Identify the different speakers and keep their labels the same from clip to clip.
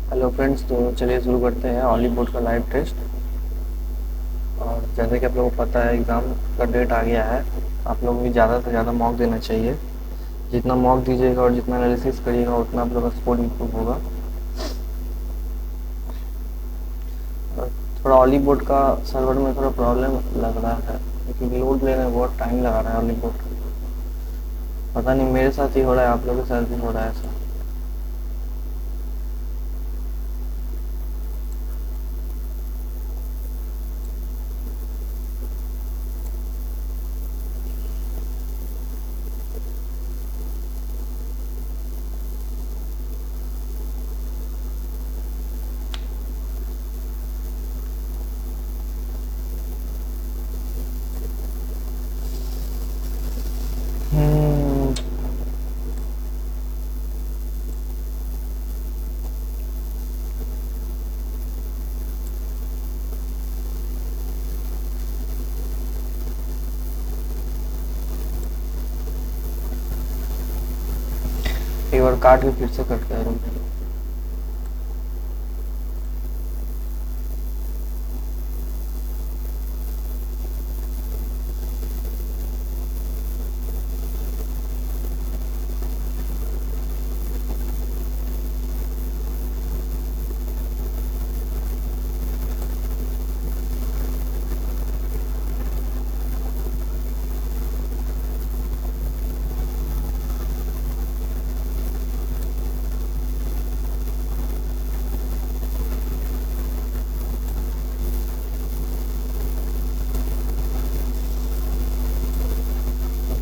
Speaker 1: Hello friends, तो चलिए शुरू करते हैं हॉलीवुड का लाइव टेस्ट। और जैसे कि आप लोगों को पता है, एग्ज़ाम का डेट आ गया है। आप लोगों को ज़्यादा से ज़्यादा मॉक देना चाहिए। जितना मॉक दीजिएगा और जितना एनालिसिस करिएगा उतना आप लोगों का स्कोर इम्प्रूव होगा। और थोड़ा हॉलीवुड का सर्वर में थोड़ा प्रॉब्लम लग रहा है, क्योंकि लोड लेने में बहुत टाइम लगा रहा है हॉलीवुड। पता नहीं मेरे साथ ही हो रहा है, आप लोगों के साथ भी हो रहा है ऐसा। हम्म, एक बार काट के फिर से कट कर दूँ।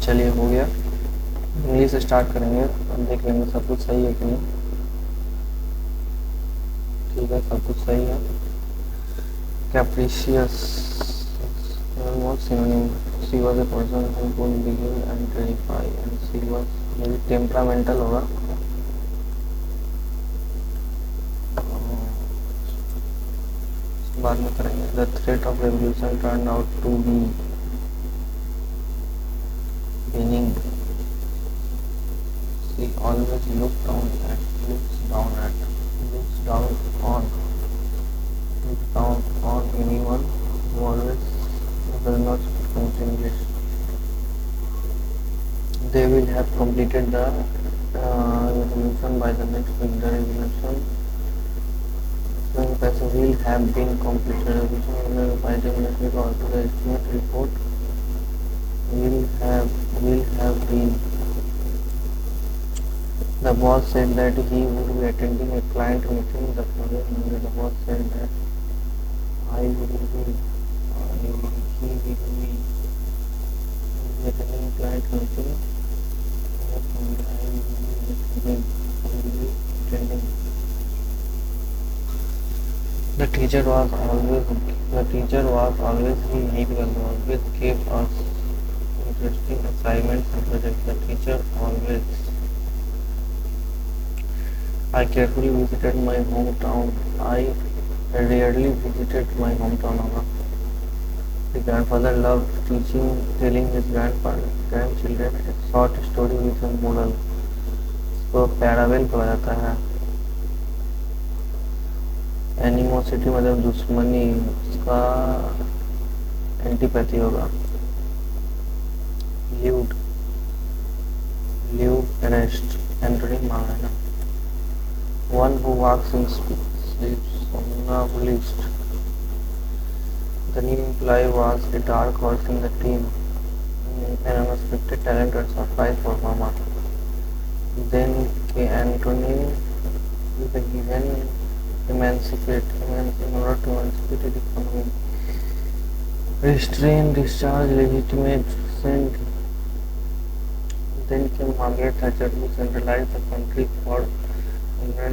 Speaker 1: चलिए, हो गया। इंग्लिश स्टार्ट करेंगे और देख लेंगे सब कुछ सही है कि नहीं। ठीक है, सब कुछ सही है। कैप्रिशियस was synonym. She was a person who could begin and terrify, and she was very temperamental होगा। बाद में करेंगे। The threat of revolution turned out to be benign. She always looks down on anyone who always does not speak English. They will have completed the revolution by the next week. The revolution will have been completed. Revolution by the next week. Also, the estimate report will have been. The boss said that he would be attending a client meeting the following Monday. The boss said that I will be, he will be attending client meeting. Attending. The teacher was always he always gave us interesting assignments and projects. The teacher always. I carefully visited my hometown. I rarely visited my hometown. The grandfather loved telling his grandchildren a short story with a moral. इसको पैरावेल बोला जाता है। Animosity मतलब दुश्मनी, उसका antipathy होगा। Lewd arrest antonym मांगा है ना। One who walks in sleeps, somnambulist. The new employee was a dark horse in the team, an unexpected talent and surprise performer. Then Anthony is given in order to emancipate the economy. Restrain, discharge, legitimate, send. Then came Margaret Thatcher, who centralized the country for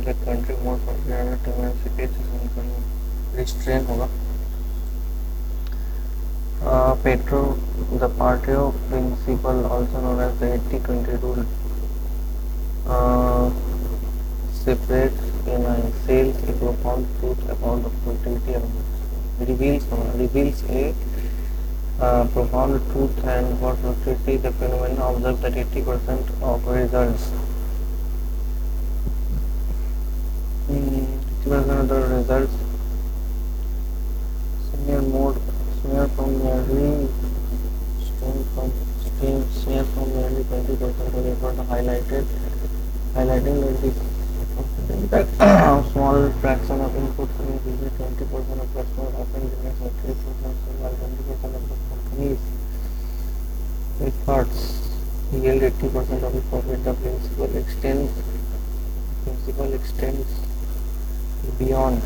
Speaker 1: the country more for to emancipate the economy. Restrain होगा। Petro, the party of principle, also known as the 80-20 rule, uh, separates in a sales a profound truth about the productivity of reveals a profound truth and for productivity the phenomenon observed that 80% of results other results, smear mode, smear from nearly stem from stream, smear from nearly 20% of effort highlighting that the small fraction of input coming usually 20% of customers often remains actually while 20% of the companies efforts yield 80% of the profit. The principle extends beyond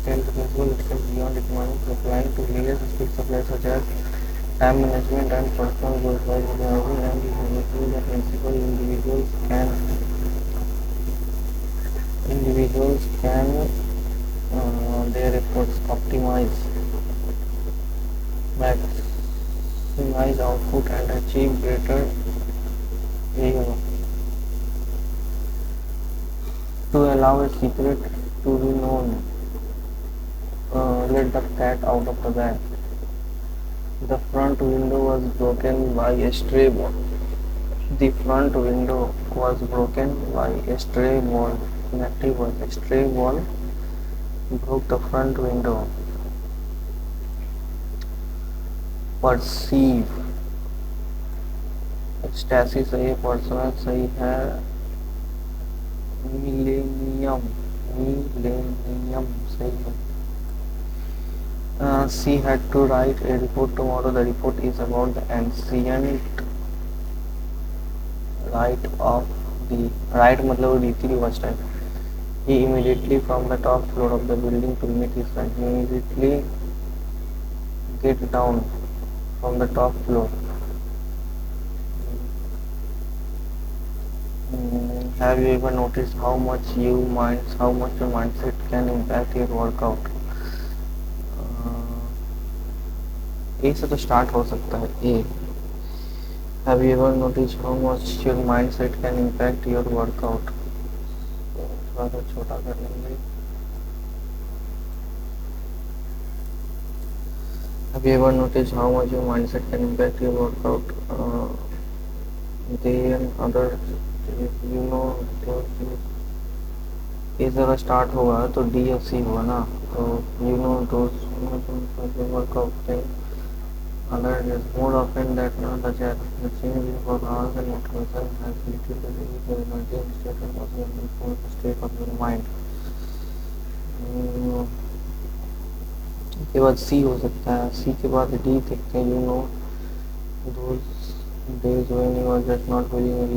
Speaker 1: economics, applying to various aspects of life such as time management and personal growth. While recognizing and developing the principle, individuals can their efforts maximize output and achieve greater yield. To allow a secret to be known, let the cat out of the bag. The front window was broken by a stray ball. The front window was broken by a stray ball. Inactive was a stray ball broke the front window. Perceive Stacy सही है, personal सही है, millennium सही है. She had to write a report tomorrow. The report is about the ancient right मतलब रीति रिवाज type. He immediately from the top floor of the building to meet his friend. He immediately get down from the top floor. Have you ever noticed how much your mindset can impact your workout? ए से तो start हो सकता है. ए Have you ever noticed how much your mindset can impact your workout? थोड़ा सा छोटा कर लेंगे. Have you ever noticed how much your mindset can impact your workout? Then other, you know, ए जरा स्टार्ट होगा तो डी और सी होगा ना. तो you know those workout thing. Other is more often that not the change for hours and motivation has little to do with the energy and state and also the state of your mind. के बाद सी हो सकता है. सी के बाद D देखते हैं. those days when you are just not feeling which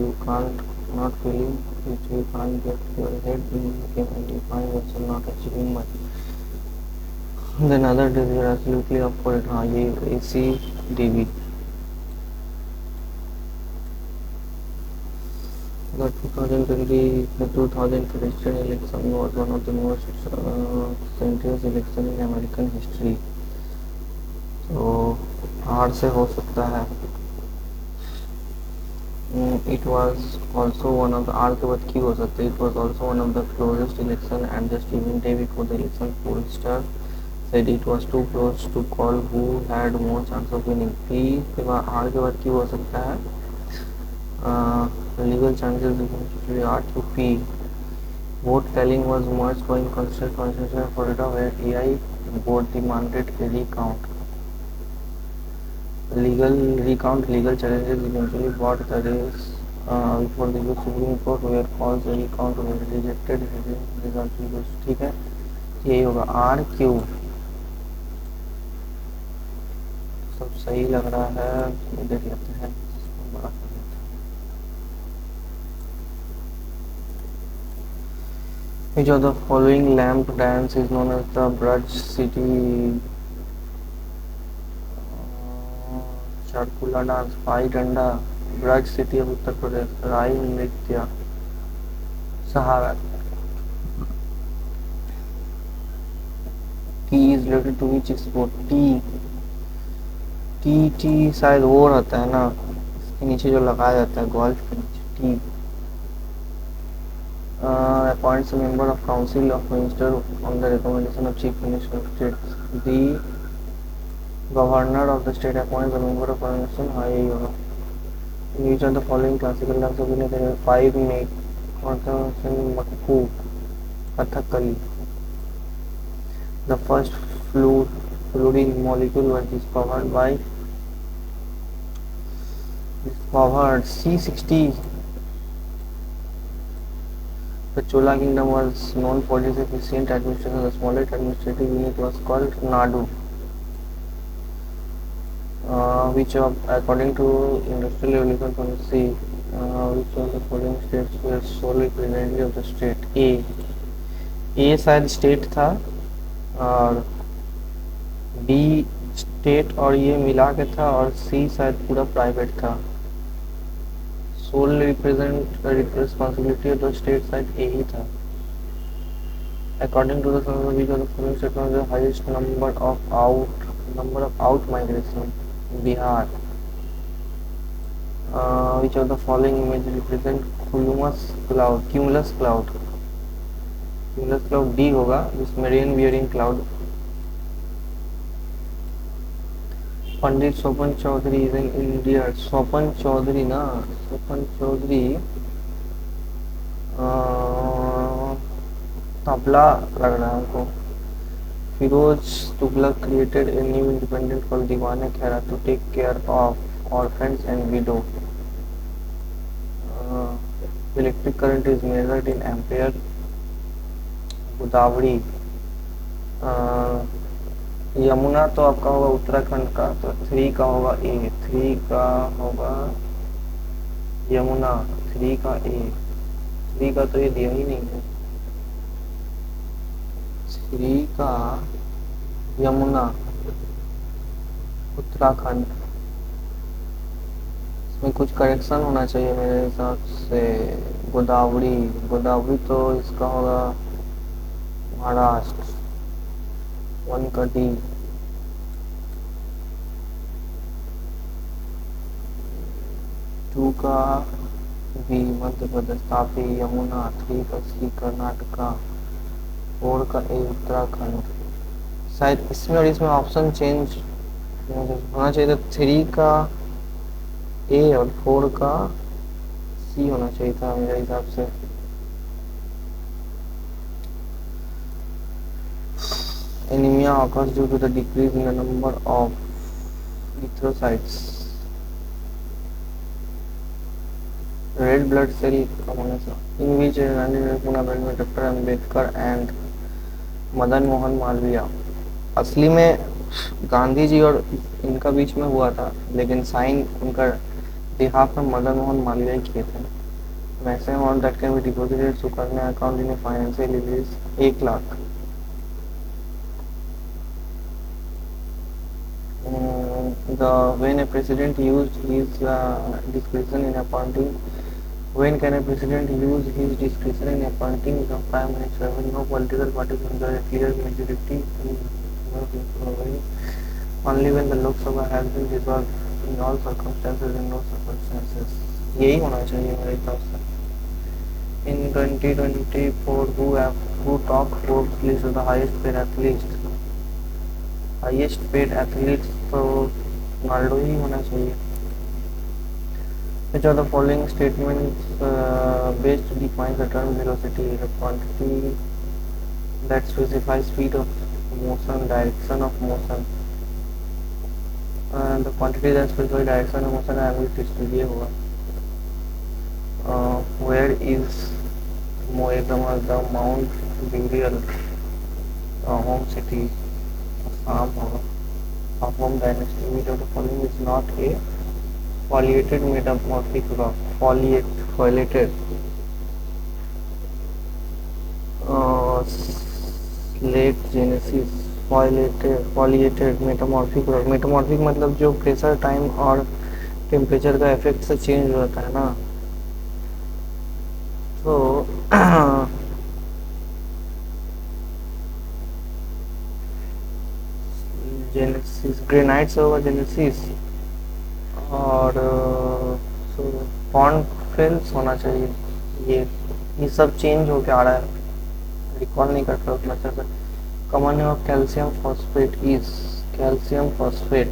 Speaker 1: you can't get your head in the game and you find yourself not achieving much. Then other days you are absolutely up for it. हाँ ये AC DB. The 2000 presidential election was one of the most centuries election in American history. तो हार से हो सकता है. It was also one of the R के बाद की हो सकता है. It was also one of the closest election and just even day before the election pollster said it was too close to call who had more chance of winning. P के बाद R के बाद की हो सकता है. Legal chances eventually R to P. Vote tallying was much going constitutional for it where AI board demanded a recount. Legal challenges eventually brought the race before the US Supreme Court where calls a recount were rejected. Result ठीक है. यही होगा are Q. सब सही लग रहा है. देख लेते हैं. बड़ा कर लेते हैं. Which of the following lamp dance is known as the Braj City Charkula dance? Pai Danda. Braj city of Uttar Pradesh. Rai नृत्य. Sahara. T is related to which sport? T शायद वो रहता है ना इसके नीचे जो लगाया जाता है गोल्फ के नीचे. T. Appoints a member of council of minister on the recommendation of chief minister of state. The governor of the state appoints a member of parliament. हाँ यही होगा. Which of the following classical dance of India? There are 5 make. Makku. Kathakali. The first fluorine molecule was discovered C60. The Chola kingdom was known for its efficient administration. The smallest administrative unit was called Nadu, which according to industrial revolution policy, which of the following states were sole representative of the state? A शायद state था और B state और ये मिला के था और सी शायद पूरा प्राइवेट था. Sole represent responsibility of the state शायद ए ही था. According to the which of the following state was the highest number of out migration? Bihar. Which of the following image represent cumulus cloud? cumulus cloud D होगा जिसमें rain bearing cloud. Pandit Swapan Chaudhary is in India. Swapan Chaudhary ना, स्वपन चौधरी तबला लग रहा है हमको. Firoz Tughlaq created a new independent called Diwane Khaira to take care of orphans and widow. Electric current is measured in ampere. Godavari. Yamuna तो आपका होगा उत्तराखंड का, तो 3 का होगा ए. 3 का होगा यमुना. 3 का ए. 3 का तो ये दिया ही नहीं है. 3 का यमुना उत्तराखंड. इसमें कुछ करेक्शन होना चाहिए मेरे हिसाब से. गोदावरी. गोदावरी तो इसका होगा महाराष्ट्र. 1 का डी. 2 का बी मध्य प्रदेश. तापी. यमुना. 3 का सी कर्नाटका. 4 का ए उत्तराखंड. शायद इसमें और इसमें ऑप्शन चेंज होना चाहिए था. 3 का ए और 4 का सी होना चाहिए था मेरे हिसाब से. Anemia occurs due to the decrease in the number of erythrocytes. Red blood cell in which Pune में Dr. Ambedkar and Madan Mohan Malviya. असली में गांधी जी और इनका बीच में हुआ था, लेकिन साइन उनका बिहाफ में मदन मोहन मालवीय किए थे. Maximum amount that can be deposited Sukanya account in financial is 1 lakh. When a president used his discretion in appointing, when can a president use his discretion in appointing the prime minister when no political party enjoy a clear majority? Only when the Lok Sabha has been dissolved in all circumstances and no circumstances. यही होना चाहिए मेरे हिसाब से. In 2024, who top Forbes list of the highest paid athletes? Highest paid athletes तो Ronaldo ही होना चाहिए. Which of the following statements best defines the term velocity? The quantity that specifies speed of motion, direction of motion. The quantity that specifies direction of motion and velocity ये होगा. Where is Moegama, the Mount Burial home city? Ahom dynasty. Which of the following is not a foliated metamorphic rock? Foliated. Slate genesis. Foliated metamorphic rock. Metamorphic मतलब जो pressure, time और temperature का effect से change होता है ना. तो genesis. Granite से होगा जेनेसिस. और पॉन्ड फेल्स होना चाहिए. ये सब चेंज होके आ रहा है, रिकॉल नहीं करता उतना अच्छा से. Common name of calcium phosphate is calcium phosphate.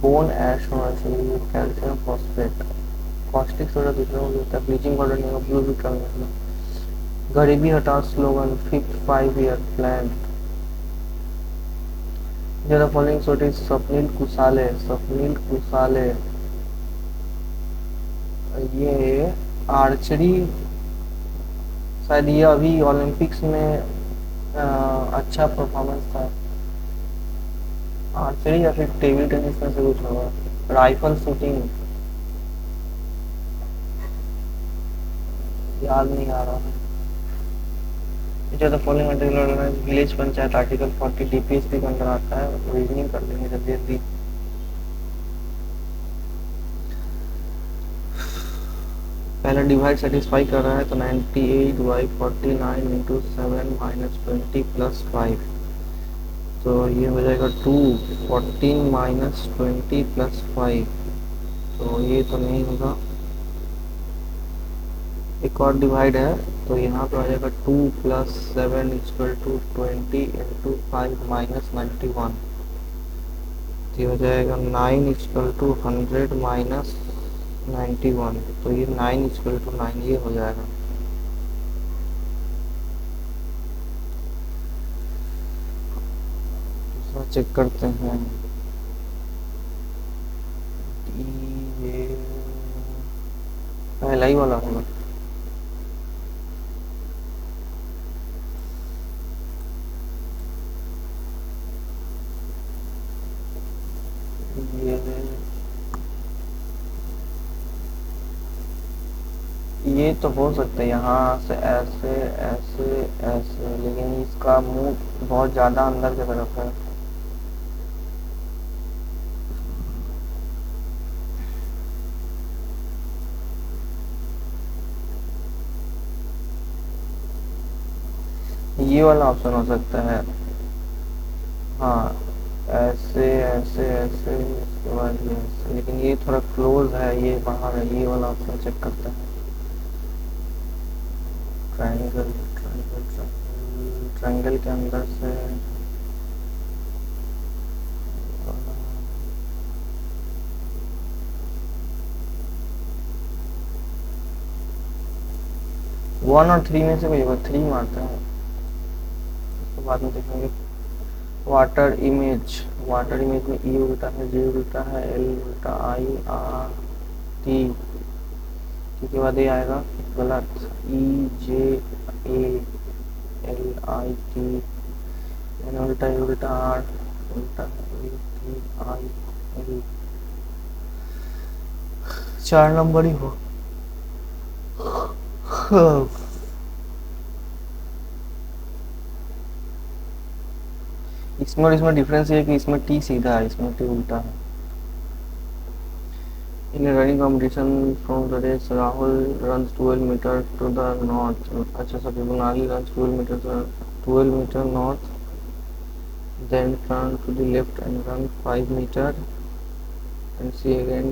Speaker 1: Bone ash होना चाहिए, कैल्शियम फॉस्फेट, कॉस्टिक सोडा दूसरा हो जाता है, ब्लीचिंग पाउडर नहीं होगा, ब्लू विटामिन होगा। गरीबी हटाओ स्लोगन, फिक्स 5 ईयर प्लान। जो the following shot is Swapnil Kusale, Swapnil Kusale ये आर्चरी, शायद ये अभी ओलंपिक्स में अच्छा परफॉर्मेंस था, आर्चरी या फिर टेबल टेनिस में से कुछ होगा, राइफल शूटिंग याद नहीं आ रहा। जो the following article village panchayat article 40 DPSP के अंदर आता है, रीजनिंग कर लेंगे जल्दी जल्दी। पहला डिवाइड सेटिस्फाई कर रहा है तो 98/49 इंटू 7 माइनस 20 प्लस 5, तो ये हो जाएगा 2, 14 माइनस 20 प्लस 5, तो ये तो नहीं होगा। एक और डिवाइड है तो यहाँ पे आ जाएगा 2 plus 7 equal to 20 into 5 minus 91, तो ये हो जाएगा 9 इक्वल टू 100 माइनस 91, तो ये 9 इक्वल टू 9 ये हो जाएगा। दूसरा चेक करते हैं, ये पहला ही वाला होगा। ये तो हो सकता है यहाँ से ऐसे ऐसे ऐसे, लेकिन इसका मुंह बहुत ज़्यादा अंदर की तरफ है। ये वाला ऑप्शन हो सकता है, हाँ ऐसे ऐसे ऐसे, इसके बाद ये ऐसे, लेकिन ये थोड़ा क्लोज है, ये बाहर है, ये वाला ऑप्शन चेक करते हैं। ट्रायंगल ट्रायंगल ट्रायंगल ट्रायंगल के अंदर से 1 और 3 में से कोई होगा, 3 मारते हैं, उसके बाद में देखेंगे। वाटर इमेज, वाटर इमेज में ई उल्टा है, जे उल्टा है, एल उल्टा, आई आर टी, टी के बाद ये आएगा गलत, E J A L I T, N उल्टा, ए उल्टा, आर उल्टा, ए टी आई एल, 4 नंबर ही हो। इसमें और इसमें डिफरेंस ये है कि इसमें टी सीधा है, इसमें टी उल्टा है। In a running competition from the race, Rahul runs 12 meters to the north. अच्छा sorry, Monali runs 12 meter north, then turn to the left and run 5 meter, and she again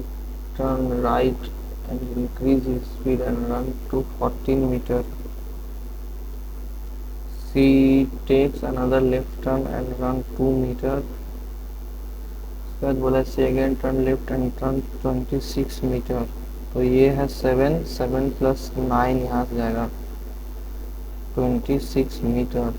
Speaker 1: turn right and increase his speed and run to 14 meter. She takes another left turn and run 2 meter. उसके बाद बोला से again turn left and turn 26 meter, तो ये है 7 plus 9 यहाँ से जाएगा 26 meter,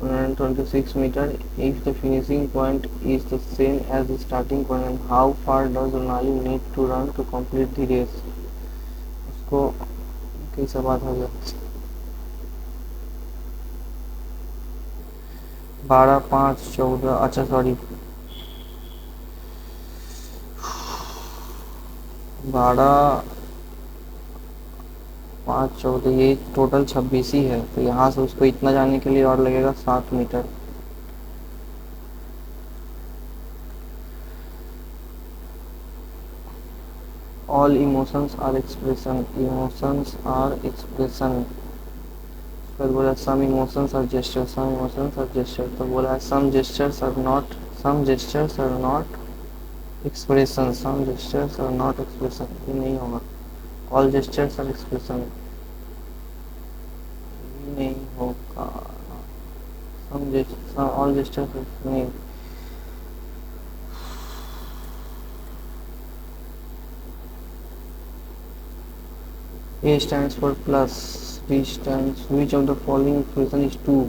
Speaker 1: 26 meter. If the finishing point is the same as the starting point, and how far does Ronali need to run to complete the race, उसको कैसा बात हो गया। 12, 5, 14, अच्छा सॉरी 12, 5, 14, ये टोटल 26 ही है, तो यहाँ से उसको इतना जाने के लिए और लगेगा 7 metre. All emotions are expression, emotions are expression, फिर बोला some emotions are gesture, some emotions are gesture, तो बोला some gestures are not, some gestures are not expression, some gestures are not expression, ये नहीं होगा। ऑल जेस्चर्स आर एक्सप्रेशन, नहीं होगा। Some all gestures नहीं, A stands for plus, D stands, which of the following equation is 2,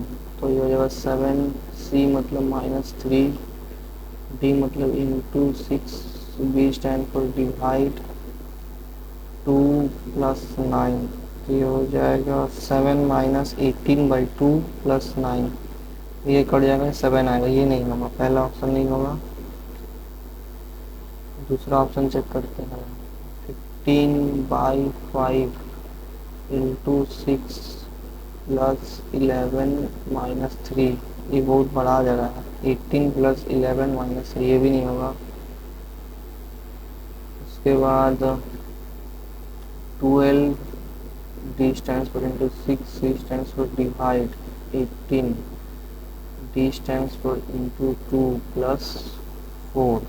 Speaker 1: तो ये हो जाएगा 7, C मतलब -3, D मतलब into 6, B stand for divide 2 plus 9, तो ये हो जाएगा 7 minus 18/2 plus 9, ये कट जाएगा 7 आएगा, ये नहीं होगा, पहला ऑप्शन नहीं होगा। दूसरा ऑप्शन चेक करते हैं, 15/5 इंटू 6 प्लस 11 माइनस 3, ये बहुत बड़ा आ जाएगा, 18 प्लस 11 माइनस 3, ये भी नहीं होगा। उसके बाद 12, D stands for into 6, C stands for divide 18, D stands for into 2 plus 4,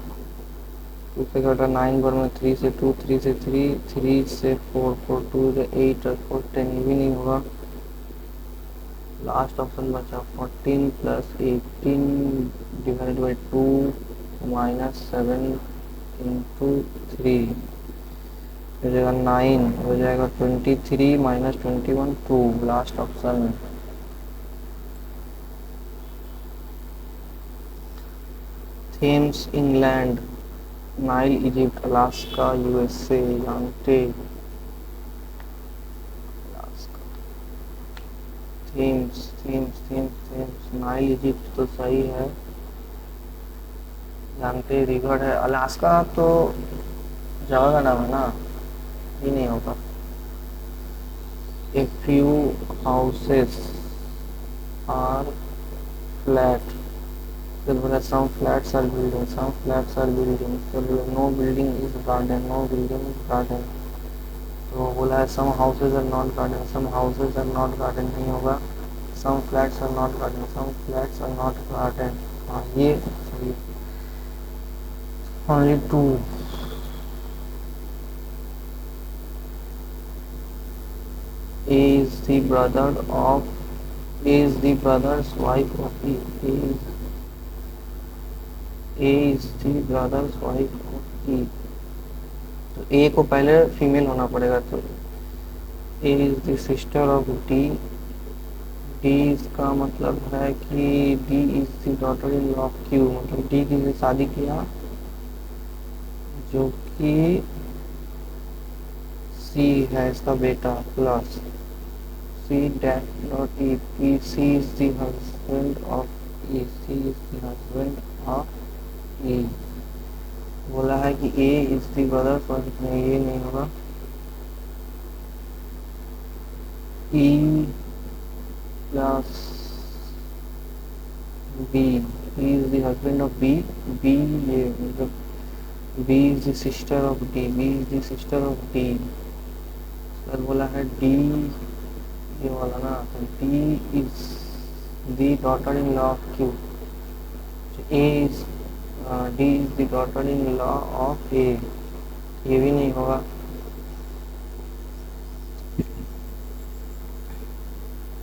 Speaker 1: 2 से घटा 9 बार में 3 से 2, 3 से 3, 3 से 4, 4 2 से 8 और 4 10, ये भी नहीं होगा। लास्ट ऑप्शन बचा 14 plus 18 divide by 2 minus 7 into 3, हो जाएगा 9, हो जाएगा 23 minus 21 2, last option. Thames England, Nile Egypt, Alaska USA, Yangtze Thames Thames Thames Thames, Nile Egypt तो सही है, यांगटे रिवर है, अलास्का तो जगह का नाम है ना, ये नहीं होगा। A few houses are flat, फिर बोला some flats are building, some flats are building, फिर बोला no building is garden, no building is garden, तो बोला है some houses are not garden, some houses are not garden नहीं होगा, some flats are not garden, some flats are not garden, हाँ ये सही। Only 2, A is the brother of, A is the brother's wife of E, A is the brother's wife of E, तो A को पहले female होना पड़ेगा, तो A is the sister of D, D इसका मतलब है कि D is the daughter in law of Q, मतलब D किसी शादी किया जो कि C है इसका बेटा, plus C dash dot E, P, C is the husband of E, C is the husband of E, बोला है कि A is the brother for, नहीं ये नहीं होगा, E plus B, E is the husband of B, B ये मतलब B is the sister of D, B is the sister of D, sir बोला है D ये वाला ना, तो D is the daughter in law of Q, A is D is the daughter in law of A, ये भी नहीं होगा।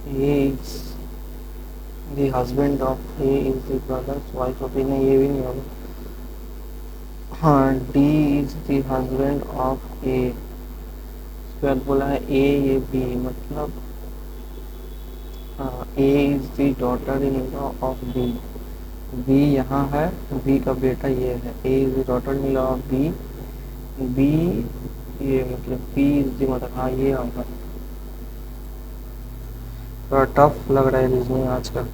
Speaker 1: A is the husband of A is the brother's wife of A, नहीं ये भी नहीं होगा। हाँ, D is the husband of A, उसके बाद बोला है A ये B, मतलब A is the daughter in law of B, B यहाँ है, B का बेटा ये है, A is the daughter in law of B, B ये मतलब B is the मतलब, हाँ ये होगा। थोड़ा टफ लग रहा है रीजनिंग आजकल।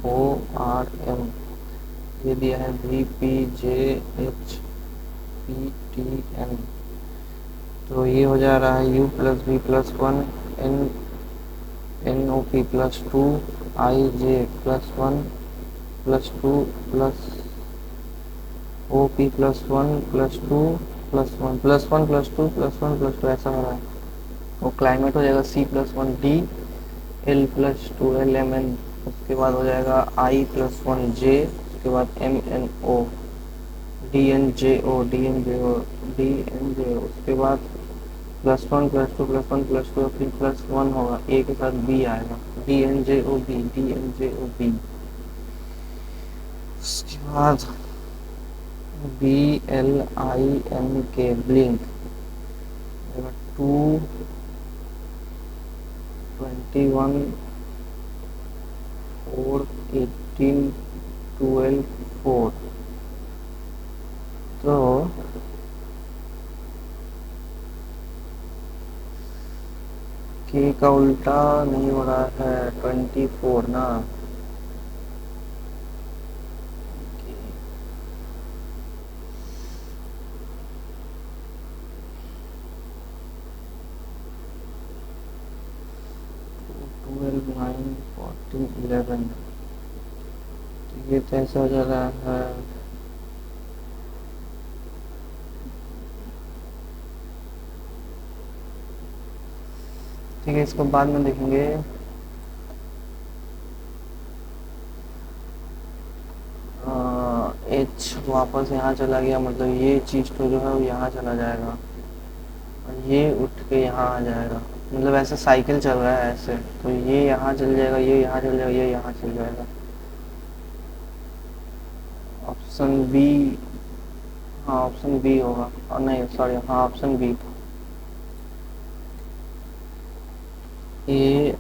Speaker 1: UNIFORM, ये दिया है VPJHPTN, तो ये हो जा रहा है U plus B plus 1 NOP plus 2 IJ plus 1 plus 2 plus OP plus 1 plus 2 plus 1 plus 1 plus 2 plus 1 plus 2, ऐसा हो रहा है। और क्लाइमेट हो जाएगा C plus 1 D, L plus 2 LMN, उसके बाद हो जाएगा I प्लस 1 J, उसके बाद MNO DNJO DNJO DNJO, उसके बाद प्लस 1 प्लस 2 प्लस 1 प्लस 2, फिर प्लस 1 होगा, A के साथ B आएगा, DNJO B DNJO B। बाद BLINK ब्लिंक, 2, 21, 4, 18, 12, 4। तो के का उल्टा नहीं हो रहा है, 24 ना। 12, 9, 14, 11। तो ये तो ऐसा हो जा रहा है, ठीक है, इसको बाद में देखेंगे। एच वापस यहाँ चला गया, मतलब ये चीज तो जो है वो यहाँ चला जाएगा और ये उठ के यहाँ आ जाएगा, मतलब ऐसे साइकिल चल रहा है ऐसे। तो ये यहाँ चल जाएगा, ये यहाँ चल जाएगा, ये यहाँ चल जाएगा। ऑप्शन बी, हाँ ऑप्शन बी होगा, और नहीं सॉरी, हाँ ऑप्शन बी। AIRCRAFT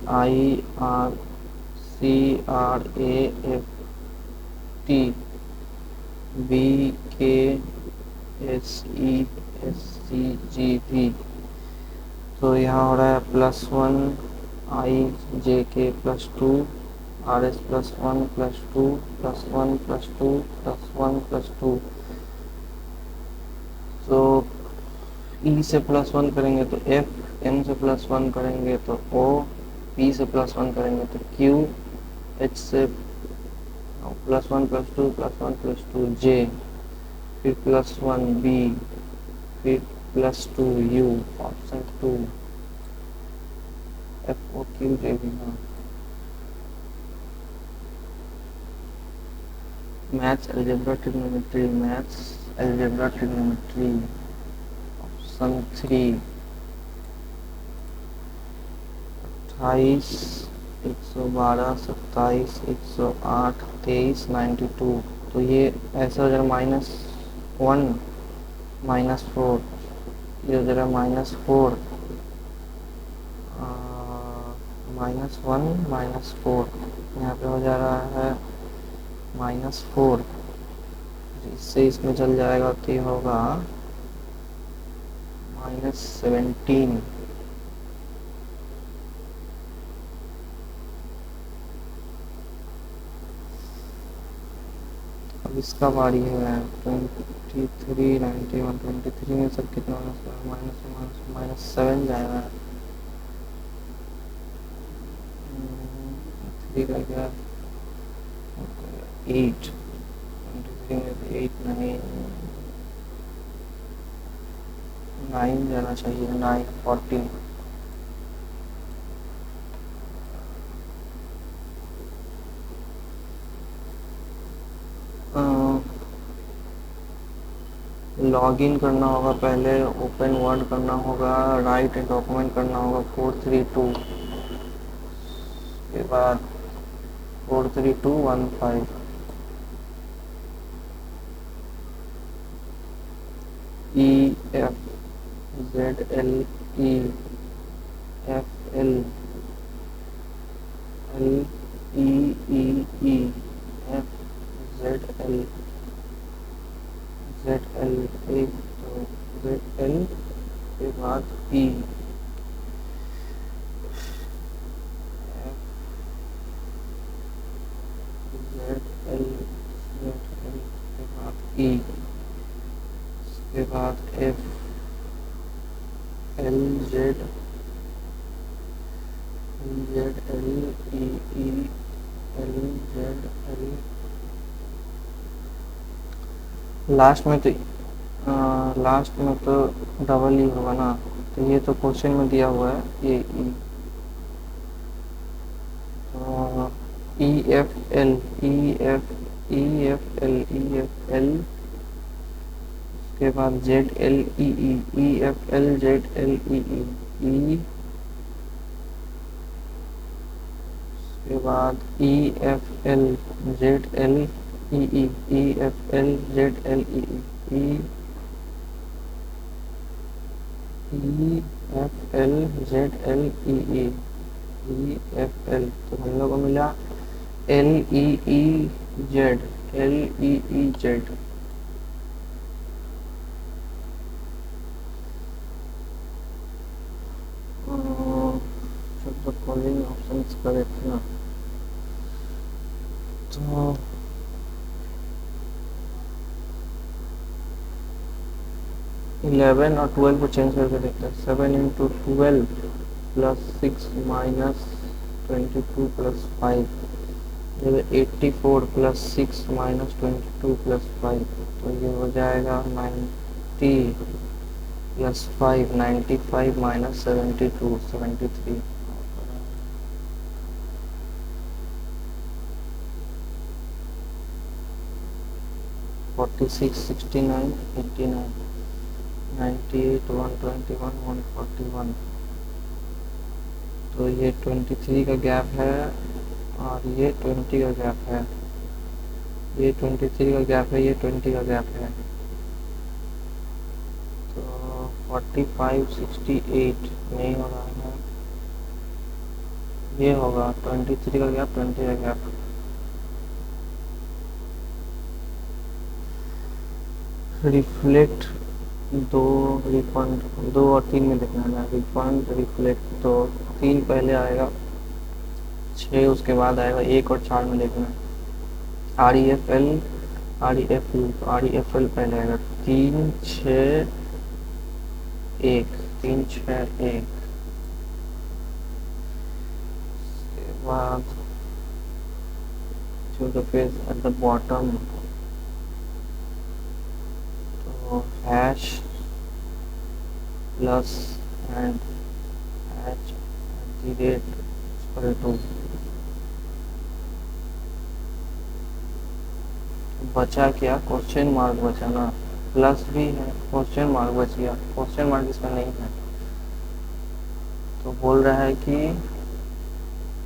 Speaker 1: BKSESCGV। तो यहाँ हो रहा है +1 IJK +2 RS +1 +2 +1 +2 +1 +2। तो E से +1 करेंगे तो F, M से +1 करेंगे तो O, P से +1 करेंगे तो Q, H से +1 +2 +1 +2 J, फिर +1 B, फिर +2 U, ऑप्शन 2 FOQJB। हाँ, maths algebra trigonometry, maths algebra trigonometry, option 3। 28, 112, 27, 108, 23, 92। तो ये ऐसा हो जाएगा -1, -4, ये हो जाएगा -4, -1, -4, यहाँ पे हो जा रहा है -4। इससे इसमें चल जाएगा तो ये होगा -17। अब इसका बारी है, 23, 91, 23 में सब कितना -7 जाएगा। 3 का क्या, 8, 23 में 8, 9 जाना चाहिए, 9, 14। लॉग इन करना होगा, पहले ओपन वर्ड करना होगा, राइट डॉक्यूमेंट करना होगा 432 के बाद 43215। EFZLEFL LEEEEFZL ZL, एक तो ZL के बाद E, ZL के बाद E, इसके बाद F, LZ, LZL, EE, LZL। Last में तो डबल ही होगा ना, तो ये तो क्वेश्चन में दिया हुआ है ये E. E F L, E F L, उसके बाद ZLEE, EFL ZLEE, ई, उसके बाद EFL ZL E E E F L Z L E E E F L Z L E E F L, तो हम लोग को मिला L E E Z, L E E Z. तो following options correct ना, तो 11 और 12 को चेंज करके देखते हैं। 7 into 12 plus 6 minus 22 plus 5, 84 plus 6 minus 22 plus 5, तो ये हो जाएगा 90 प्लस 5, 95 माइनस 72, 73। 46, 69, 89, 98, 121, 141, तो ये 23 का गैप है और ये 20 का गैप है, ये 23 का गैप है, ये 20 का गैप है, तो 45, 68 नहीं हो रहा है, ये होगा 23 का गैप, 20 का गैप। रिफ्लेक्ट दो, रिफंड 2 और 3 में देखना है, रिफंड रिफ्लेक्ट तो 3 पहले आएगा, 6 उसके बाद आएगा, 1 और 4 में देखना है। R E F L, R E F you, तो आर ई एफ एल पहले आएगा, 3 6 1, 3 6 1, उसके बाद to the face at the bottom, तो hash plus and hash @ equal to, बचा क्या, क्वेश्चन मार्क बचा ना, प्लस भी है, क्वेश्चन मार्क बच गया, क्वेश्चन मार्क इसमें नहीं है, तो बोल रहा है कि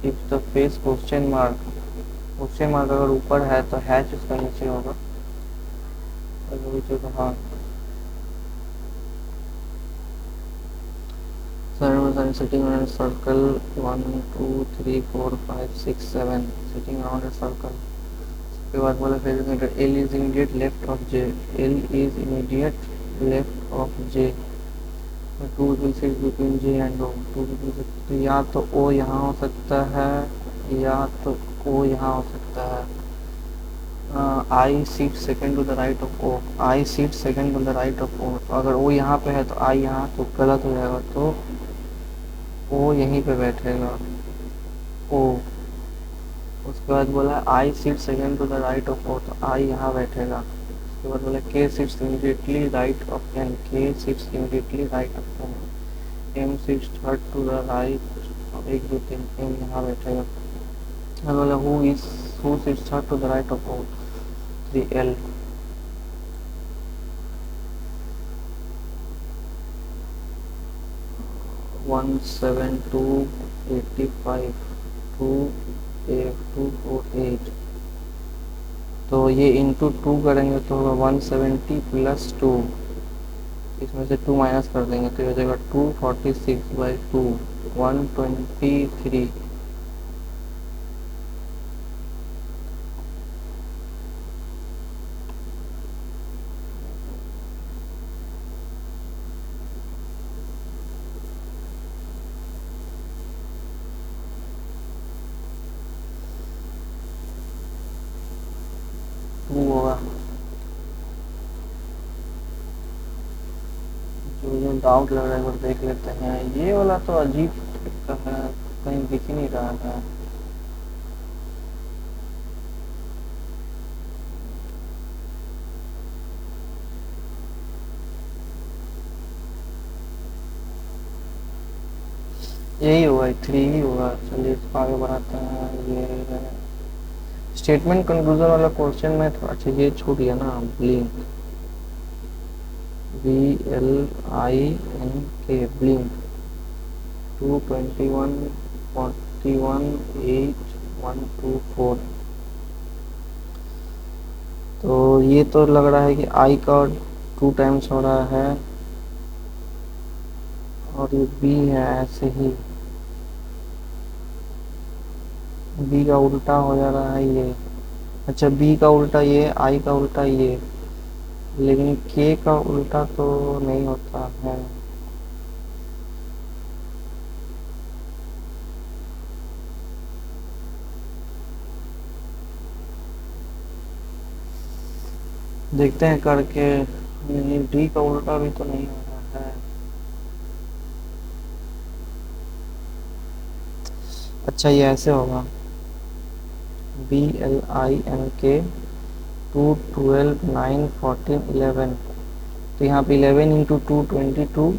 Speaker 1: if the face question mark अगर ऊपर है तो हैश उसका नीचे होगा, तो हाँ sitting around a circle 1 2 3 4 5 6 7 sitting around a circle, उसके बाद बोला फिर L is immediate left of J, L is immediate left of J, 2 will sit between J and O, 2 will sit, तो या तो O यहाँ हो सकता है या तो O यहाँ हो सकता है। I sit second to the right of O, I sit second to the right of O, तो अगर O यहाँ पे है तो I यहाँ तो गलत हो जाएगा, तो O यहीं पे बैठेगा O। उसके बाद बोला I sit second to the right of O, तो I यहाँ बैठेगा। उसके बाद बोला K sits immediately right of N, K sits immediately right of N, M sits third to the right, 1 2 3, M यहाँ बैठेगा। अब बोला who sits third to the right of O, 3L। One 7 2 85 2 8 2 4 8, तो ये इंटू 2 करेंगे तो होगा 170 प्लस 2, इसमें से 2 माइनस कर देंगे तो हो जाएगा 246/2, 123। होगा जो डाउट लग रहा है वो देख लेते हैं। ये वाला तो अजीब का है, कहीं दिख ही नहीं रहा था। यही होगा, 3 ही होगा। चलिए इसको आगे बढ़ाते हैं। ये स्टेटमेंट कंक्लूजन वाला क्वेश्चन में थोड़ा अच्छा ये छूट गया ना, ब्लिंक, BLINK ब्लिंक 221 41 8 124, तो ये तो लग रहा है कि आई का 2 टाइम्स हो रहा है, और ये बी है ऐसे ही, बी का उल्टा हो जा रहा है ये। अच्छा, बी का उल्टा ये, आई का उल्टा ये, लेकिन के का उल्टा तो नहीं होता है। देखते हैं करके, नहीं डी का उल्टा भी तो नहीं हो रहा है। अच्छा, ये ऐसे होगा, बी एल आई एन के 2 12 9 14 11, तो यहाँ पे 11 इंटू 2 22,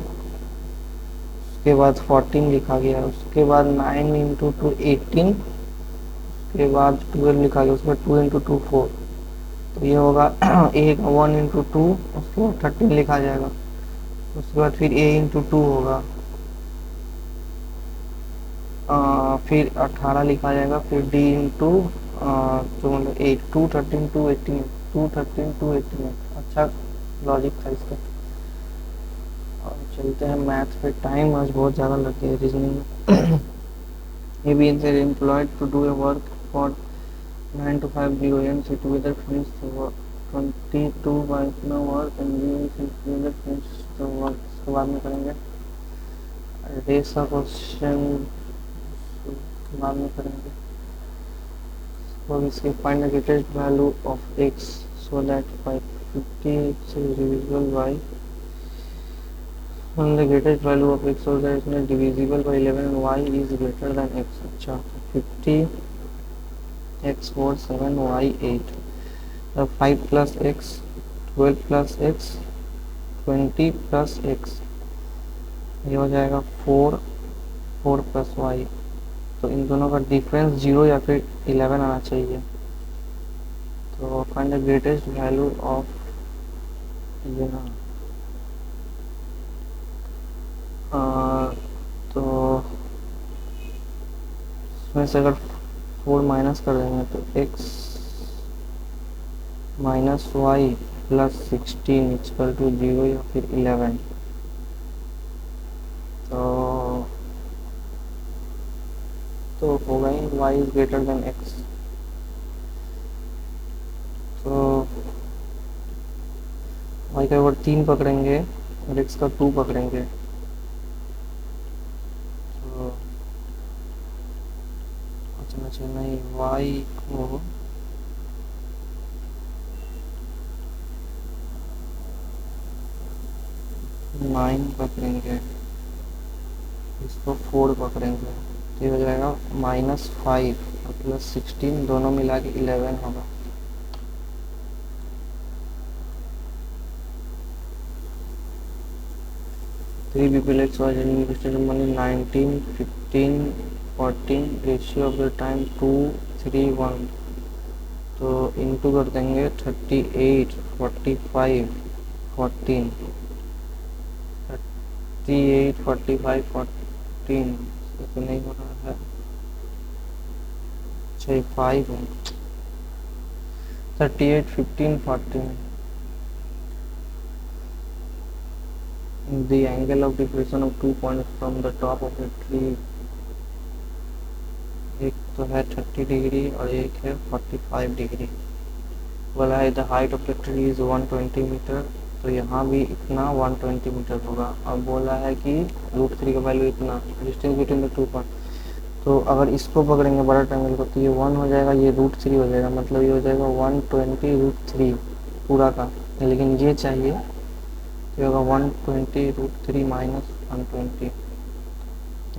Speaker 1: उसके बाद 14 लिखा गया, उसके बाद 9 इंटू 2 18, उसके बाद 12 लिखा गया, उसके बाद 2 इंटू 2 4, तो ये होगा ए का 1 इंटू 2, उसके बाद 13 लिखा जाएगा, उसके बाद फिर ए इंटू 2 होगा, फिर 18 लिखा जाएगा, फिर डी इंटू तो मतलब 8 2 13 2 18, 2 13 2 18। अच्छा लॉजिक था इसका। और चलते हैं मैथ पे, टाइम आज बहुत ज़्यादा लग गया रीजनिंग में। ये भी इनसे employed to do a work for 9 to 5 GOM से together finish the work 22 by इतना वर्क एंड GOM से टुगेदर फिनिश द वर्क। इसके बाद में करेंगे रेस का क्वेश्चन, बाद में करेंगे। और इसके find the greatest value of x so that by 50 x is divisible by, and the greatest value of x so that is divisible by 11 and y is greater than x। अच्छा, 50 x 4 7 y 8, अब 5 plus x 12 plus x 20 plus x, ये हो जाएगा 4 4 plus Y. तो इन दोनों का difference 0 या फिर 11 आना चाहिए। तो find the greatest value of, ये ना तो इसमें से अगर 4 माइनस कर देंगे तो x minus Y plus 16 equal to 0 या फिर 11। तो होगा ही y is greater than x। तो y का ओवर 3 पकड़ेंगे और x का 2 पकड़ेंगे। तो अच्छा नहीं, y को 9 पकड़ेंगे, इसको 4 पकड़ेंगे, तो ये हो जाएगा -5 और प्लस 16 दोनों मिला के 11 होगा। Three people X was invested money 19 15 14, ratio of the time 2 3 1, तो इंटू कर देंगे 38 45 14, 38 45 14, तो नहीं हो रहा है, 5 है, 38 15 14। The angle of depression of 2 points from the top of a tree, एक तो है 30 डिग्री और एक है 45 डिग्री। बोला है the height of the tree is 120 meter, तो यहाँ भी इतना 120 मीटर होगा। अब बोला है कि √3 का वैल्यू इतना, डिस्टेंस बिटवीन द 2 पॉइंट। तो अगर इसको पकड़ेंगे बड़ा ट्रायंगल को, तो ये 1 हो जाएगा, ये √3 हो जाएगा, मतलब ये हो जाएगा 120 √3 पूरा का। लेकिन ये चाहिए, तो होगा 120 √3 माइनस 120,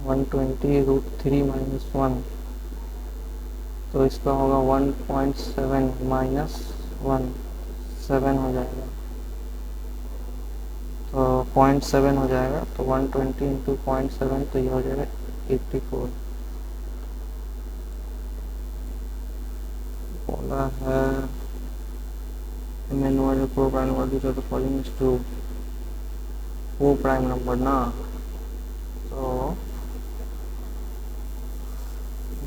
Speaker 1: 120 √3 माइनस 1, तो इसका होगा 1.7 माइनस 1 7 हो जाएगा, तो 0.7 हो जाएगा। तो 120 इंटू 0.7, तो ये हो जाएगा 84। बोला है मैनुअल प्रो प्राइम नंबर तो फॉलोइंग इज ट्रू, वो प्राइम नंबर ना, तो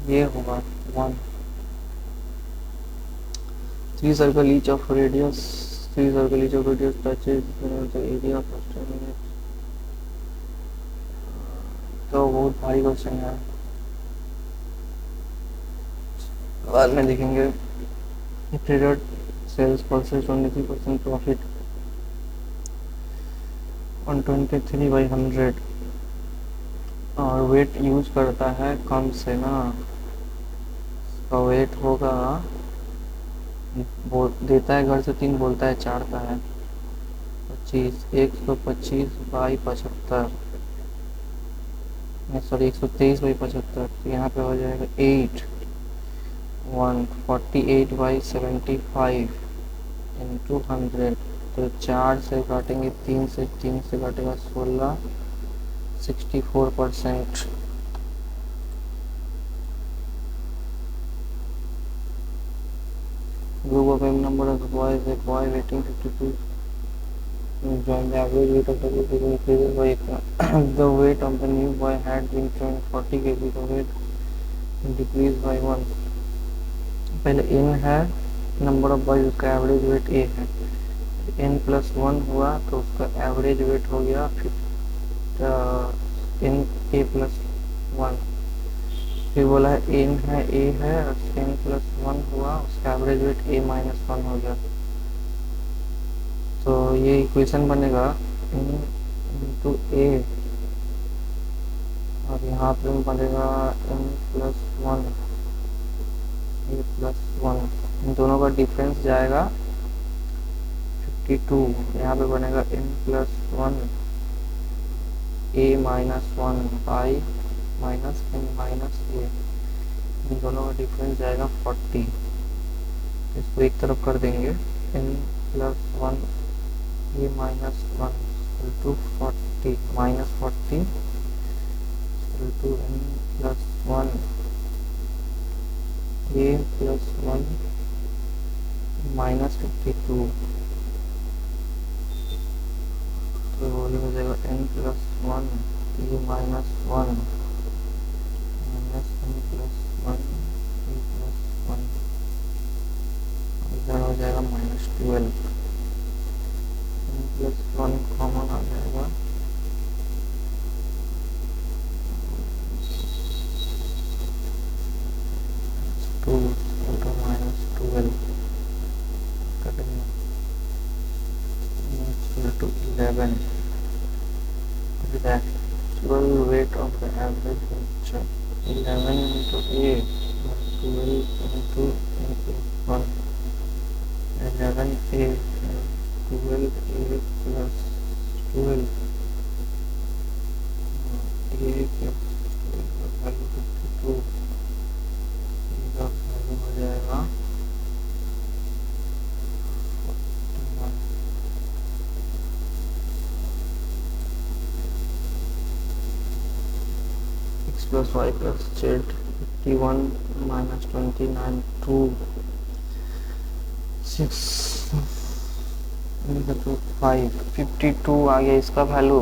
Speaker 1: ये होगा 1। 3 circle each of radius 3 circle each of radius touches the area of external। तो बहुत भारी क्वेश्चन है, बाद में देखेंगे। Trader sells percent 23% profit on 23/100 और वेट यूज करता है कम से ना, तो वेट होगा, देता है घर से 3, बोलता है 4 का है, 25 125/75, सॉरी 123/75, तो यहाँ पे हो जाएगा 8 148/75 इंटू 100। तो 4 से काटेंगे, 3 से काटेगा 16, 64%। Group of M number of boys, a boy waiting 52 join the average weight of the group is increases by the weight of the new boy had been joined 40 kg, the weight decreased by 1। पहले n है number of boys, उसका average weight a है, n plus 1 हुआ तो उसका average weight हो गया n a plus 1। फिर बोला है n है a है और n प्लस 1 हुआ, उसका एवरेज वेट a माइनस 1 हो गया। तो ये इक्वेशन बनेगा n इंटू a और यहाँ पे बनेगा n प्लस 1 a प्लस 1, इन दोनों का डिफरेंस जाएगा 52। यहाँ पे बनेगा n plus 1 a minus 1 by minus n minus a, इन दोनों का डिफरेंस जाएगा 40। इसको एक तरफ कर देंगे, n plus 1 a minus 1 to 40 minus 40 to n plus 1 a plus 1 minus 52। तो ये हो जाएगा n plus 1 a minus 1 minus n plus 1 a plus 1, इधर हो जाएगा माइनस 12, n प्लस 1 कॉमन आ जाएगा, टू इंटू माइनस 12 कटेंगे to 11। The actual weight of the average picture 11 into a plus 12 into a plus 1, 11a 12a plus 12 a plus 12 का value 52, इसका value हो जाएगा 41। x plus y plus z 51 minus 29 2 6 तो 5 52 आ गया इसका वैल्यू।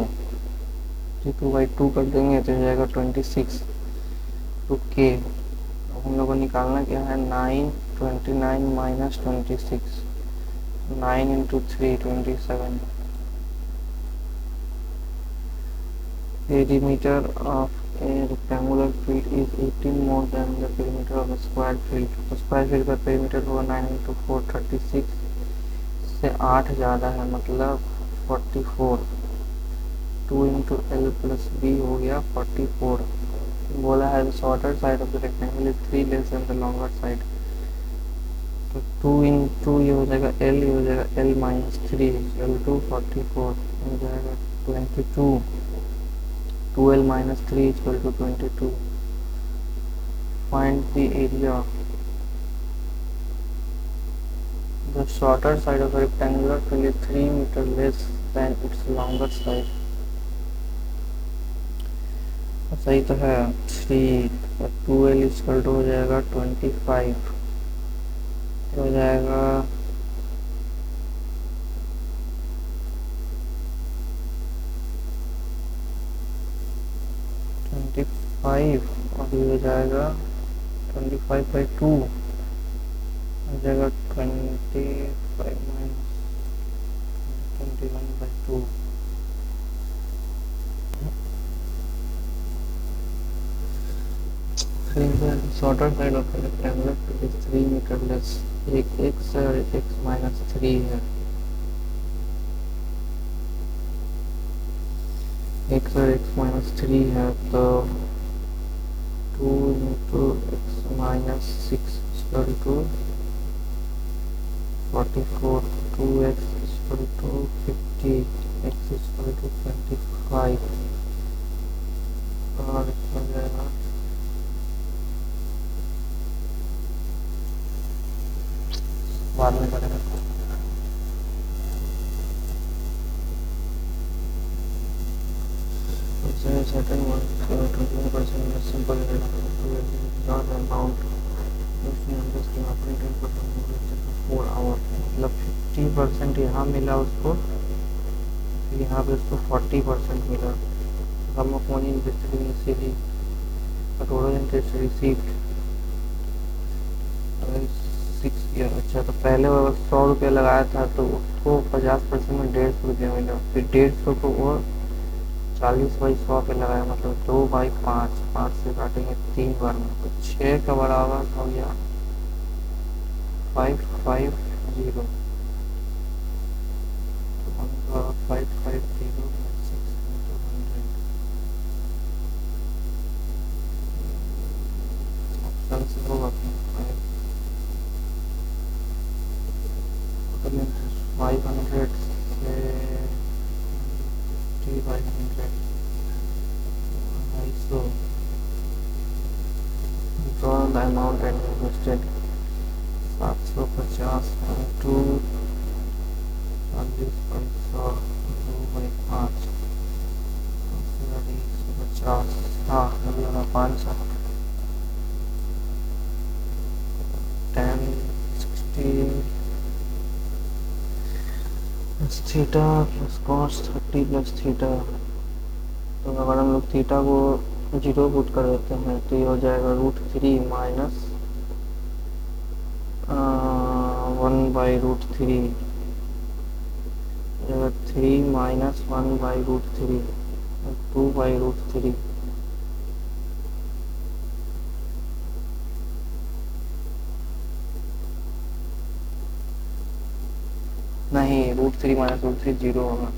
Speaker 1: 52/2 कर देंगे तो जाएगा 26 तो के। हम लोग को निकालना क्या है, 9 29 minus 26, 9 into 3 27। Perimeter of a rectangular field is 18 more than the perimeter of a square field। तो स्क्वायर फील्ड का पेरीमीटर होगा 9 इंटू 4 36 से 8 ज़्यादा है, मतलब 44। 2 इंटू एल प्लस बी हो गया 44। बोला है shorter side of the rectangle is 3 less than the longer side, तो 2 इंटू ये हो जाएगा एल, ये हो जाएगा एल माइनस 3 एल टू 44 हो जाएगा 22। 12 minus 3 is equal to 22। Find the area। The shorter side of a rectangular field is 3 meter less than its longer side। सही तो है 3 और 12 is equal to हो जाएगा 25, हो जाएगा 25 और ये हो जाएगा 25/2, हो जाएगा 25 minus 21/2। Shorter side of rectangular two is 3 meter less. एक एक्स और एक्स माइनस 3 है। एक्स और एक्स माइनस 3 है तो 2 into X minus 6 equal to 44। 2x equal to 50, x equal to 25 और हो जाएगा बाद में करेंगे। Certain one 21% is simple amount उसने हमको स्कीम अपनी 10% 4 आवर मतलब 50% यहाँ मिला उसको, फिर यहाँ पे उसको 40% मिला। हम अपनी initially total interest received 6 year. अच्छा तो पहले वो 100 रुपये लगाया था तो उसको 50% में 150 रुपया मिला, फिर 150 को वो 40/100 पे लगाया, मतलब 2/5, 5 से काटेंगे 3 बार में तो 6 का बराबर हो गया 550। 550 ऑप्शन से होगा 500 से 50/100 250। draw the amount and invested 750 into 40/100 2/5 150। हाँ अभी होगा 500 10 60 plus theta plus cos 30 plus theta. तो अगर हम लोग थीटा को 0 पुट कर देते हैं तो ये हो जाएगा √3 माइनस 1/√3। 3 माइनस 1/√3 2/√3। नहीं √3 माइनस √3 0 होगा।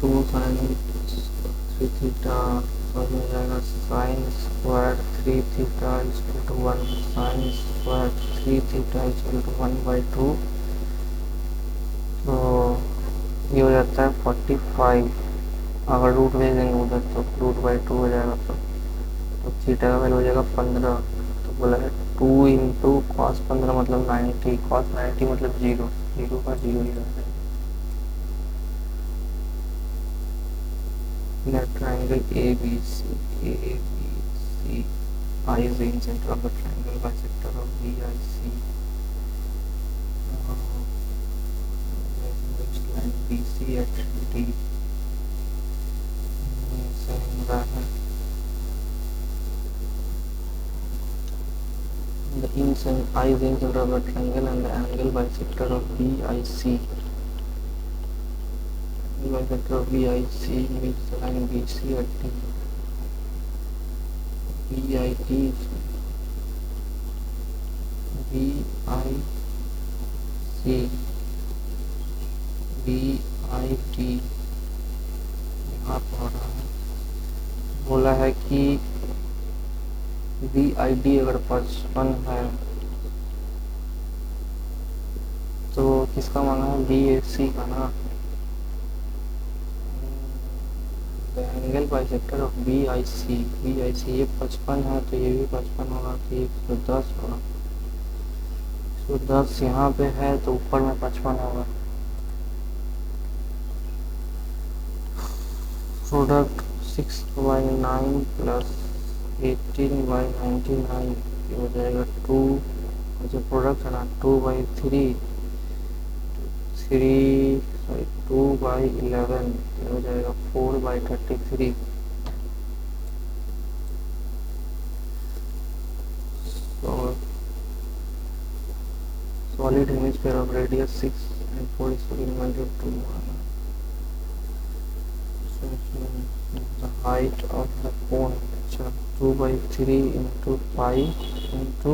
Speaker 1: टू साइन 3 थीटा हो जाएगा sine square 3 theta equal to 1 sine square 3 theta equal to 1/2। तो ये हो जाता है 45। अगर रूट भेज देंगे उधर तो √/2 हो जाएगा। तो थीटा का वैल्यू हो जाएगा 15। तो बोला है 2 इंटू कॉस 15 मतलब 90, कॉस 90 मतलब 0, 0 का 0 ही रहता है। triangle ABC is in center of the triangle bisector of BIC. Next line BC at D. The inside I is in center of the triangle and the angle bisector of BIC. Bisector of BIC meets the line BC at D. BIT BIT यहाँ पर हो रहा है। बोला है कि BID अगर 55 है तो किसका मांगा है BAC का ना। The angle bisector of BIC ये 55 है तो ये भी 55 होगा तो ये 110 होगा। 110 यहाँ पे है तो ऊपर में 55 होगा। प्रोडक्ट 6/9 प्लस 18/99 हो जाएगा 2। जो प्रोडक्ट है ना 2/3 2/11 हो जाएगा 4/33। square of radius 6 and 4 square divided 2. The height of the cone 2 by 3 into pi into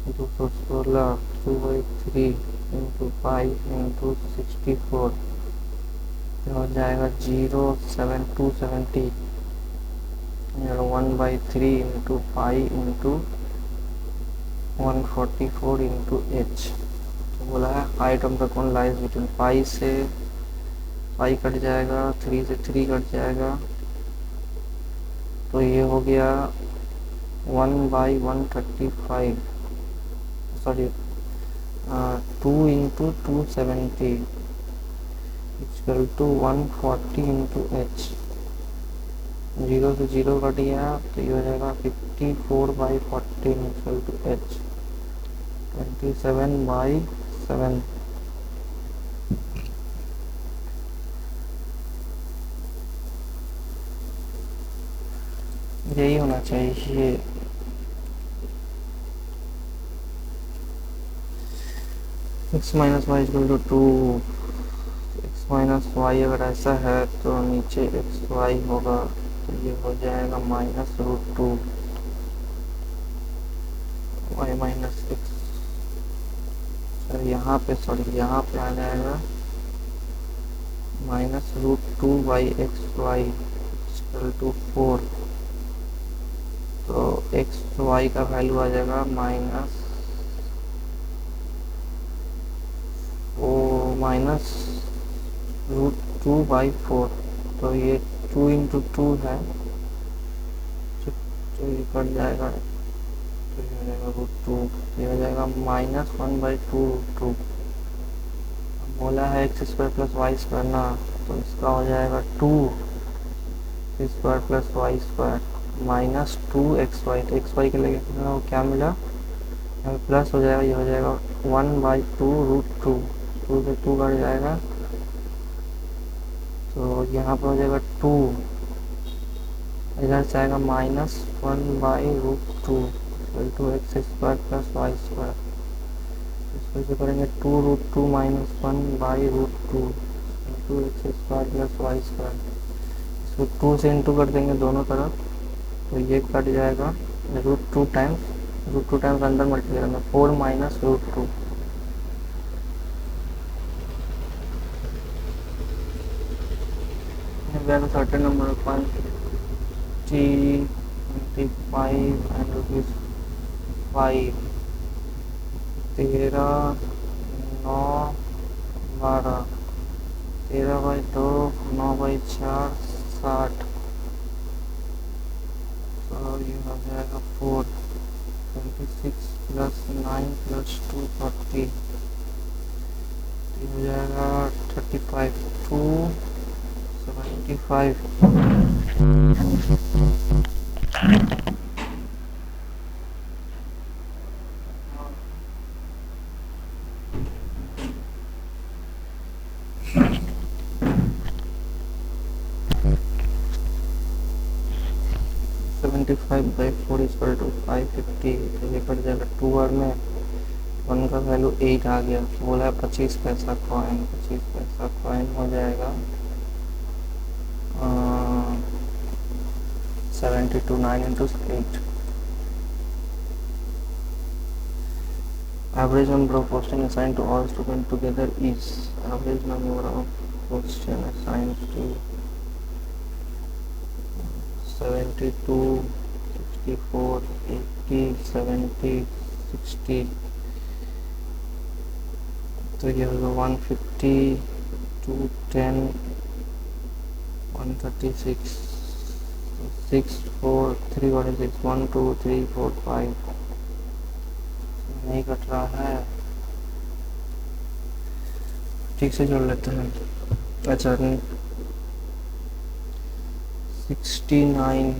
Speaker 1: 216 2 by 3 into pi into 64 तो हो जाएगा 07270 और 1 by 3 into pi into 144 into h। तो बोला है height of the cone lies between pi से pi cut जाएगा 3 से 3 कट जाएगा तो ये हो गया 1 by 135 sorry 2 into 270 equal to 140 into h। 0 से 0 कट गया तो ये हो जाएगा 54 by 14 equal to h 27 by 7। यही होना चाहिए। x minus Y equal to 2 x minus वाई अगर ऐसा है तो नीचे एक्स वाई होगा तो ये हो जाएगा -√2 वाई माइनस एक्स। सर यहाँ पे आ जाएगा -√2 by X Y equal to 4 तो एक्स वाई का वैल्यू आ जाएगा -√2/4 तो ये 2 into 2 है तो ये कट जाएगा तो ये हो जाएगा √2 ये हो जाएगा -1/2√2। बोला है X square plus Y square ना तो इसका हो जाएगा 2 square plus Y square -2xy तो एक्स वाई के लिए क्या मिला प्लस हो जाएगा ये हो जाएगा 1/2√2 2 से 2 कट जाएगा तो यहाँ पर हो जाएगा 2 इधर से आएगा -1/√2 to X square plus Y square. इसको से करेंगे 2√2 -1/√2 into X square plus Y square. इसको 2 से इंटू कर देंगे दोनों तरफ तो ये कट जाएगा √2 टाइम्स अंदर मल्टीप्लाई करना 4 -√2 certain number of quantity 25 and ₹5 13 9 12 13/2 9/4 60 तो ये हो जाएगा 4 26 + 9 + 2 40 ये हो जाएगा 35 2 75 75/4 इक्वल टू 550 तो ये कट जाएगा 2 बार में 1 का वैल्यू 8 आ गया बोला है 25 पैसा कॉइन हो जाएगा 72 9 into 8। Average number of question assigned to all students together is average number of question assigned to 72 64 80 70 60 तो ये होगा 150 210 136 6 4 3 6 1 2 3 4 5 नहीं कट रहा है ठीक से जोड़ लेते हैं। अच्छा 69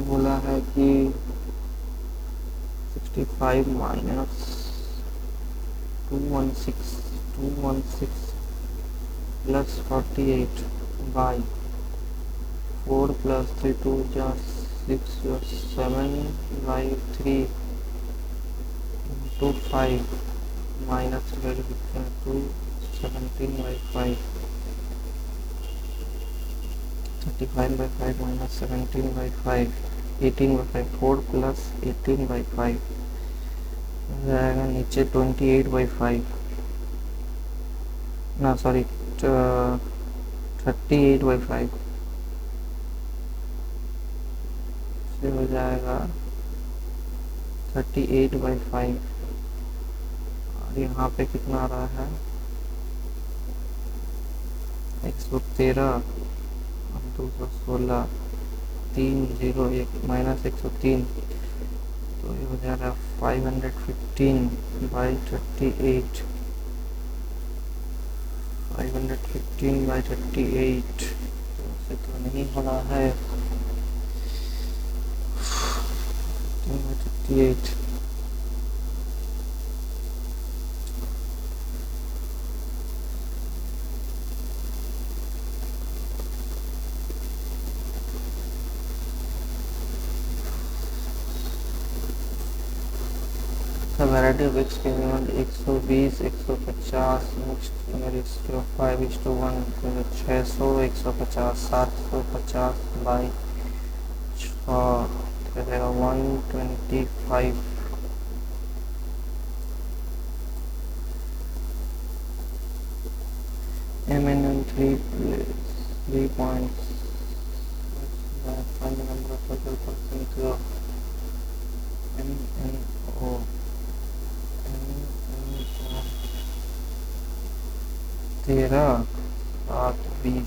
Speaker 1: बोला है कि 65 माइनस 216 प्लस 48 बाई 4 प्लस 3 2 जा 6 7 by 3 into 5 minus 2 17 by 5 35 by 5 minus 17 by 5 18 by 5 4 plus 18 by 5 जाएगा नीचे 28 बाई 5 ना सॉरी 38 बाई 5 से हो जाएगा 38 बाई 5 और यहाँ पे कितना आ रहा है 113 और 216 301 माइनस 103 तो ये हो जाएगा 515 बाई 38 515 बाई 38 तो उससे तो नहीं हो रहा है 38 The variety of x can be 120 150 next ratio 5:1 600 150 750 by 6 रहेगा 125 MN 3 points find the number of total percent of MNO 13 7 20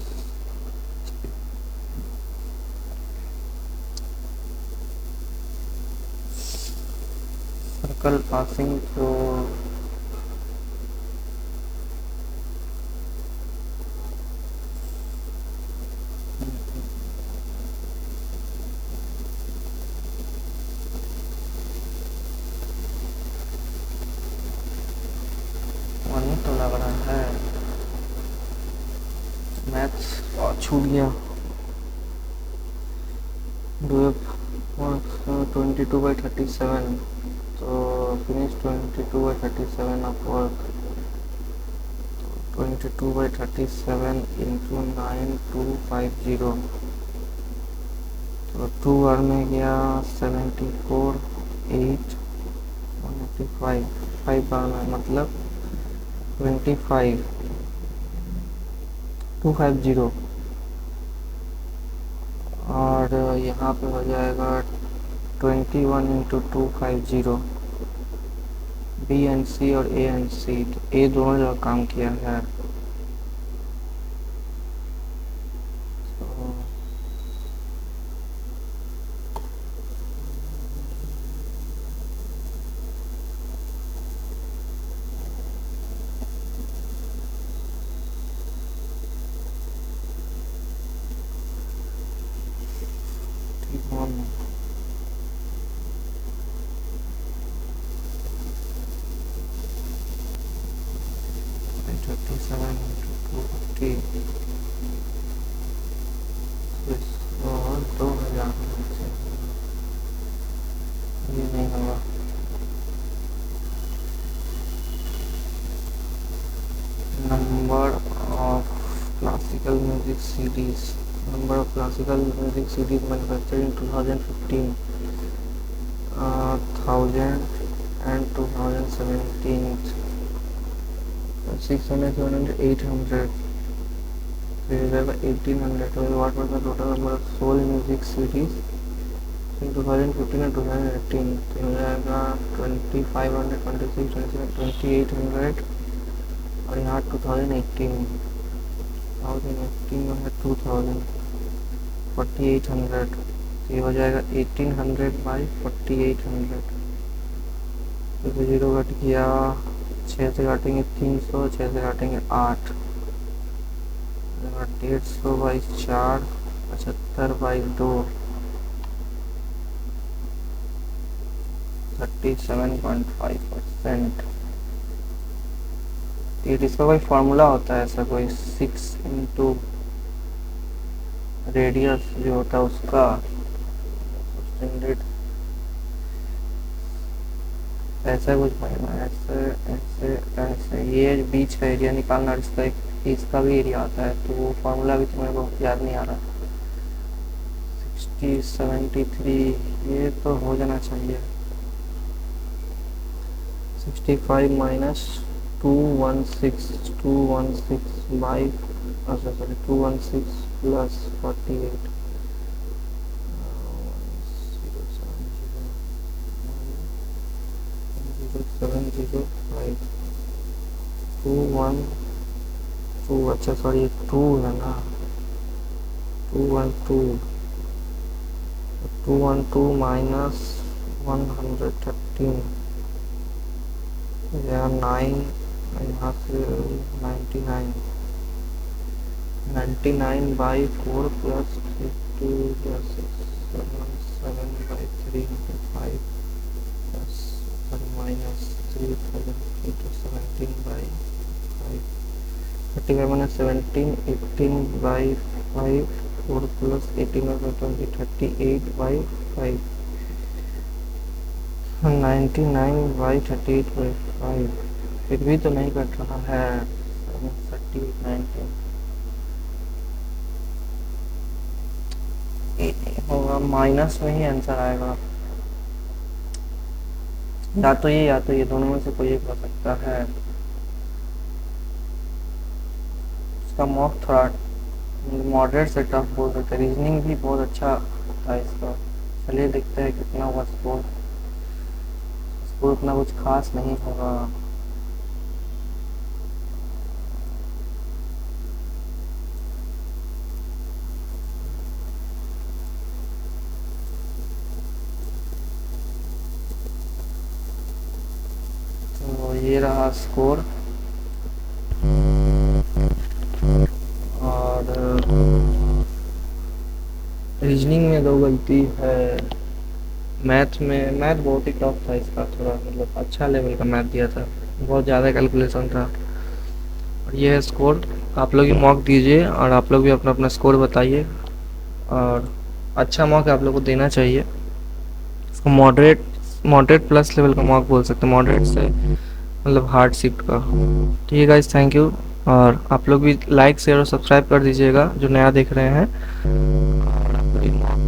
Speaker 1: circle passing through मन तो लग रहा है मैथ्स छूट गया डू 22 by 37 तो finish 22 by 37 of work 22 by 37 into 9250 तो 2 आवर में गया 74 8 185 5 बार में मतलब 25 250 और यहाँ पे हो जाएगा 21 इंटू 250 बी एन सी और ए एन सी ए दोनों जगह काम किया है number of classical music CDs manufactured in 2015 1000 and 2017 600 700 800 1800 what was the total number of soul music CDs in 2015 and 2018 तो हो जाएगा 2500 26 27 2800 और यहाँ 2018 में है 2000 4800 तो ये हो जाएगा 1800 बाई 4800 तो 0 घट गया 6 से काटेंगे 300 6 से काटेंगे 8 150 बाई 4 75 बाई 2 37.5%। इसका कोई फॉर्मूला होता है ऐसा कोई 6 इंटू रेडियस जो होता है उसका एक्सटेंडेड ऐसा कुछ बनना है, ऐसे ऐसे ऐसे, ये बीच का एरिया निकालना, इसका भी एरिया आता है, तो वो फार्मूला भी तो मेरे को याद नहीं आ रहा। 73 ये तो हो जाना चाहिए। 65 माइनस 216 बाई, अच्छा सॉरी 216 प्लस 48 705 212, अच्छा सॉरी 2 है ना, 212 माइनस 113 या 9, यहाँ से 99 by 4 plus 2 plus 7 by 3 into 5 plus minus 3 into 17 by 5, 35 minus 17 18 by 5 4 plus 18 और 20 38 बाई 5 99 बाई 38 बाई 5, फिर भी तो नहीं कट रहा है। 19 होगा, माइनस में ही आंसर आएगा, या तो ये दोनों में से कोई एक हो सकता है। इसका मॉक थोड़ा मॉडरेट से टफ बोल सकते हैं, रीजनिंग भी बहुत अच्छा था इसका। चलिए देखते हैं कितना हुआ स्कोर। स्कोर उतना कुछ खास नहीं होगा। तो ये रहा स्कोर, और रीजनिंग में 2 गलती है। मैथ बहुत ही टफ था इसका, थोड़ा मतलब अच्छा लेवल का मैथ दिया था, बहुत ज़्यादा कैलकुलेशन था। और ये है स्कोर, आप लोग भी मॉक दीजिए और आप लोग भी अपना अपना स्कोर बताइए, और अच्छा मॉक आप लोग को देना चाहिए। इसको मॉडरेट प्लस लेवल का मॉक बोल सकते हैं, मॉडरेट से मतलब हार्ड शिफ्ट का। ठीक है गाइस, थैंक यू, और आप लोग भी लाइक शेयर और सब्सक्राइब कर दीजिएगा जो नया देख रहे हैं, और आप लोग भी मॉक